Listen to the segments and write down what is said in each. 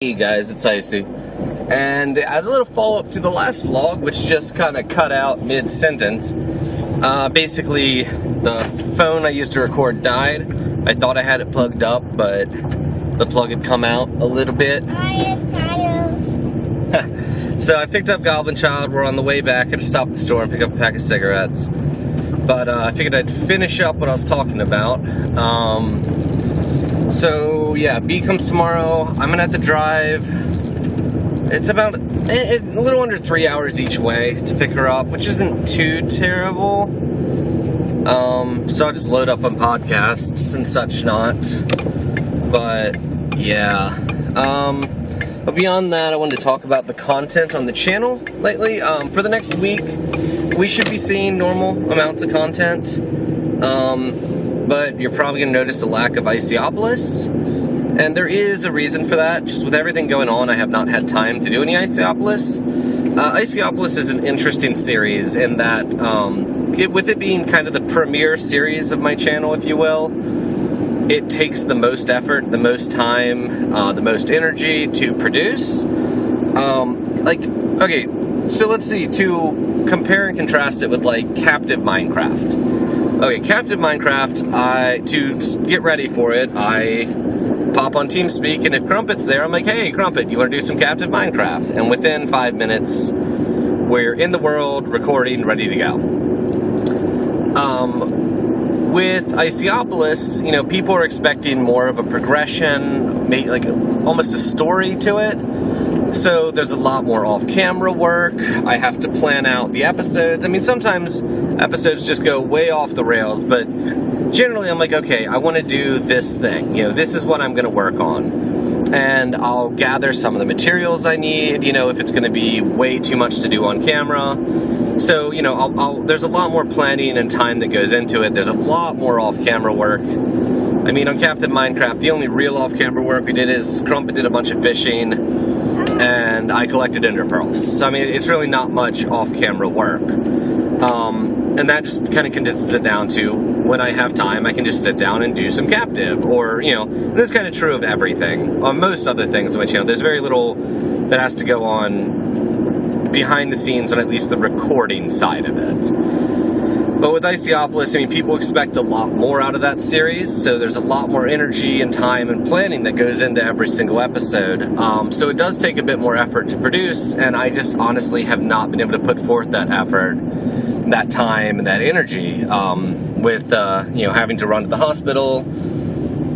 Hey guys, it's Icy, and as a little follow-up to the last vlog, which just kind of cut out mid-sentence, basically the phone I used to record died. I thought I had it plugged up, but the plug had come out a little bit. So I picked up Goblin Child. We're on the way back. I had to stop at the store and pick up a pack of cigarettes, but I figured I'd finish up what I was talking about. So yeah, B comes tomorrow. I'm gonna have to drive. It's about a little under 3 hours each way to pick her up, which isn't too terrible. So I'll just load up on podcasts and such not. But yeah. But beyond that, I wanted to talk about the content on the channel lately. For the next week, we should be seeing normal amounts of content. But you're probably going to notice a lack of Icyopolis, and there is a reason for that. Just with everything going on, I have not had time to do any Icyopolis. Icyopolis is an interesting series in that, with it being kind of the premiere series of my channel, if you will, it takes the most effort, the most time, the most energy to produce. Okay, so let's see, to compare and contrast it with, like, Captive Minecraft. Okay, Captive Minecraft, to get ready for it, I pop on TeamSpeak, and if Crumpet's there, I'm like, hey, Crumpet, you want to do some Captive Minecraft? And within 5 minutes, we're in the world, recording, ready to go. With Icyopolis, you know, people are expecting more of a progression, maybe like almost a story to it. So there's a lot more off-camera work. I have to plan out the episodes. I mean, sometimes episodes just go way off the rails, but generally I'm like, okay, I want to do this thing. You know, this is what I'm going to work on. And I'll gather some of the materials I need, you know, if it's going to be way too much to do on camera. So, you know, there's a lot more planning and time that goes into it. There's a lot more off-camera work. I mean, on Captain Minecraft, the only real off-camera work we did is Crumpet did a bunch of fishing, and I collected ender pearls. So, I mean, it's really not much off-camera work. And that just kind of condenses it down to, when I have time, I can just sit down and do some Captive. Or, you know, this is kind of true of everything. On most other things on my channel, there's very little that has to go on behind the scenes on at least the recording side of it. But with Icyopolis, I mean, people expect a lot more out of that series, so there's a lot more energy and time and planning that goes into every single episode. So it does take a bit more effort to produce, and I just honestly have not been able to put forth that effort, that time, and that energy with, you know, having to run to the hospital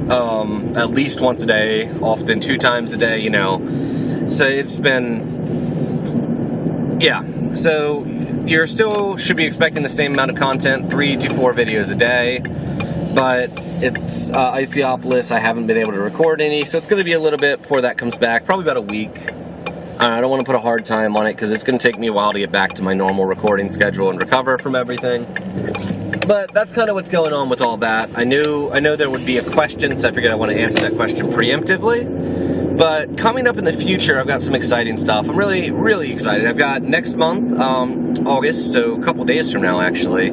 at least once a day, often 2 times a day, you know. So it's been, yeah, so you still should be expecting the same amount of content, 3 to 4 videos a day, but it's Icyopolis. I haven't been able to record any, so it's going to be a little bit before that comes back, probably about a week. I don't want to put a hard time on it because it's going to take me a while to get back to my normal recording schedule and recover from everything. But that's kind of what's going on with all that. I know there would be a question, so I figured I want to answer that question preemptively. But coming up in the future, I've got some exciting stuff. I'm really, really excited. I've got next month, August, so a couple days from now, actually,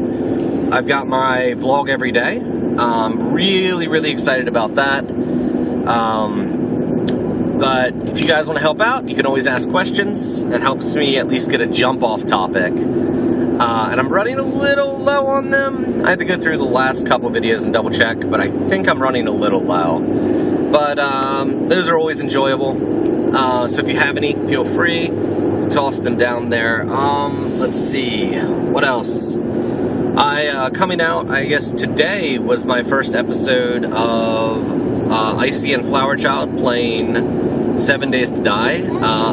I've got my vlog every day. Really, really excited about that. But if you guys want to help out, you can always ask questions. It helps me at least get a jump off topic. And I'm running a little low on them. I had to go through the last couple videos and double check, but I think I'm running a little low. But those are always enjoyable. So if you have any, feel free to toss them down there. Let's see, what else? Coming out, I guess today was my first episode of Icy and Flower Child playing 7 Days to Die.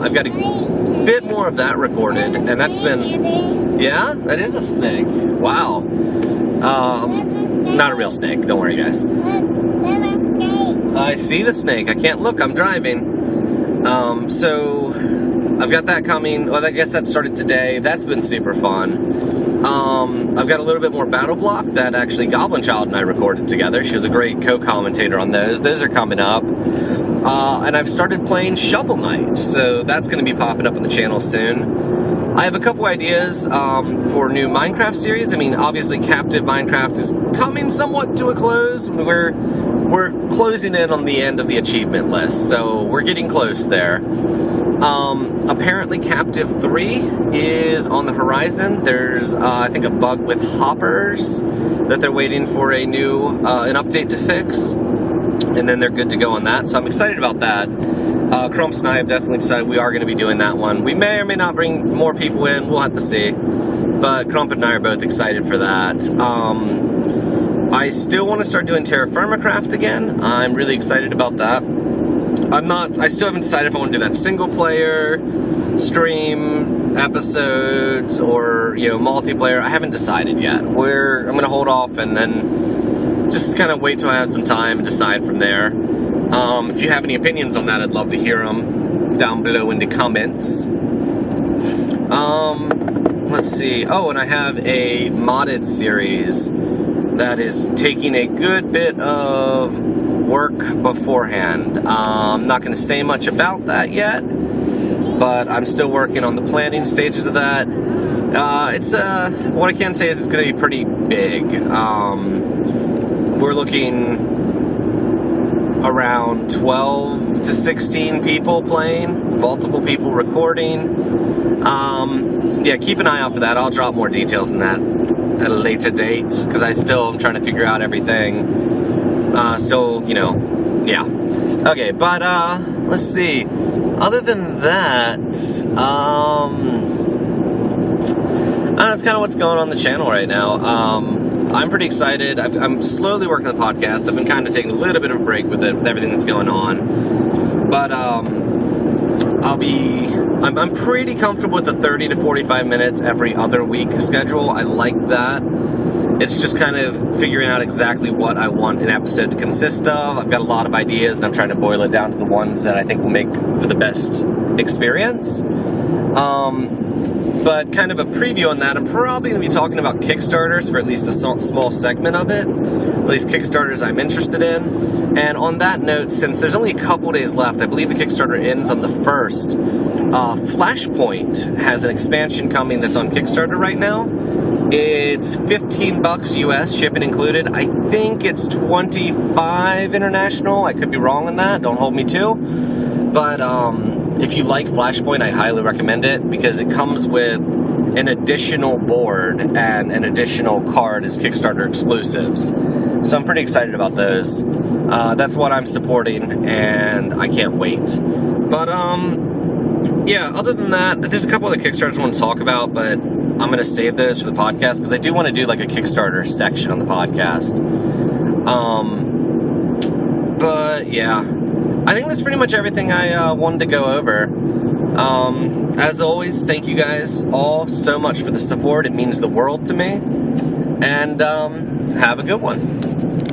I've got a bit more of that recorded, and that's been, yeah, that is a snake. Wow. Not a real snake, don't worry guys. I see the snake. I can't look. I'm driving. So I've got that coming. Well, I guess that started today. That's been super fun. I've got a little bit more Battle Block that actually Goblin Child and I recorded together. She was a great co-commentator on those. Those are coming up. And I've started playing Shovel Knight. So that's going to be popping up on the channel soon. I have a couple ideas for new Minecraft series. I mean, obviously Captive Minecraft is coming somewhat to a close. We're we're closing in on the end of the achievement list, so we're getting close there. Apparently Captive 3 is on the horizon. There's, I think, a bug with hoppers that they're waiting for an update to fix, and then they're good to go on that, so I'm excited about that. Crumps and I have definitely decided we are going to be doing that one. We may or may not bring more people in, we'll have to see, but Crump and I are both excited for that. I still want to start doing Terra Firma Craft again. I'm really excited about that. I still haven't decided if I want to do that single player, stream, episodes, or, multiplayer. I haven't decided yet. I'm going to hold off and then just kind of wait till I have some time and decide from there. If you have any opinions on that, I'd love to hear them down below in the comments. Let's see. Oh, and I have a modded series that is taking a good bit of work beforehand. I'm not going to say much about that yet, but I'm still working on the planning stages of that. What I can say is it's going to be pretty big. We're looking around 12 to 16 people playing, multiple people recording. Yeah, keep an eye out for that. I'll drop more details on that at a later date, because I still am trying to figure out everything. Yeah. Okay, but, let's see. Other than that, that's kind of what's going on the channel right now. I'm pretty excited. I'm slowly working on the podcast. I've been kind of taking a little bit of a break with it, with everything that's going on. But, I'm pretty comfortable with the 30 to 45 minutes every other week schedule. I like that. It's just kind of figuring out exactly what I want an episode to consist of. I've got a lot of ideas, and I'm trying to boil it down to the ones that I think will make for the best experience. But kind of a preview on that, I'm probably going to be talking about Kickstarters for at least a small segment of it. At least Kickstarters I'm interested in. And on that note, since there's only a couple days left, I believe the Kickstarter ends on the 1st, Flashpoint has an expansion coming that's on Kickstarter right now. It's $15 US, shipping included. I think it's $25 international. I could be wrong on that. Don't hold me to. But if you like Flashpoint, I highly recommend it, because it comes with an additional board and an additional card as Kickstarter exclusives. So I'm pretty excited about those. That's what I'm supporting, and I can't wait. But yeah, other than that, there's a couple other Kickstarters I want to talk about, but I'm going to save those for the podcast, because I do want to do like a Kickstarter section on the podcast. But yeah, I think that's pretty much everything I wanted to go over. As always, thank you guys all so much for the support. It means the world to me. And have a good one.